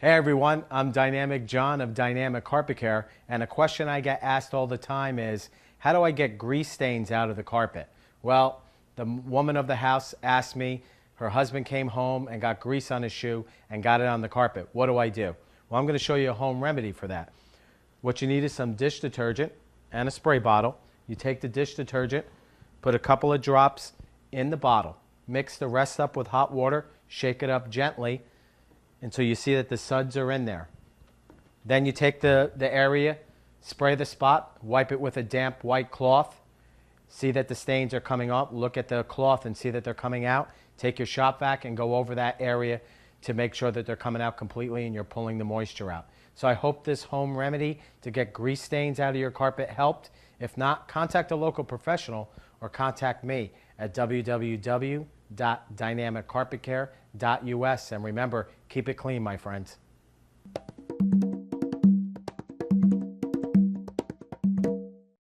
Hey everyone, I'm Dynamic John of Dynamic Carpet Care, and a question I get asked all the time is, how do I get grease stains out of the carpet? Well, the woman of the house asked me, her husband came home and got grease on his shoe and got it on the carpet. What do I do? Well, I'm going to show you a home remedy for that. What you need is some dish detergent and a spray bottle. You take the dish detergent, put a couple of drops in the bottle, mix the rest up with hot water, shake it up gently until you see that the suds are in there. Then you take the area, spray the spot, wipe it with a damp white cloth, see that the stains are coming up, look at the cloth and see that they're coming out. Take your shop vac and go over that area to make sure that they're coming out completely and you're pulling the moisture out. So I hope this home remedy to get grease stains out of your carpet helped. If not, contact a local professional or contact me at www.dynamiccarpetcare.us. And remember, keep it clean, my friends.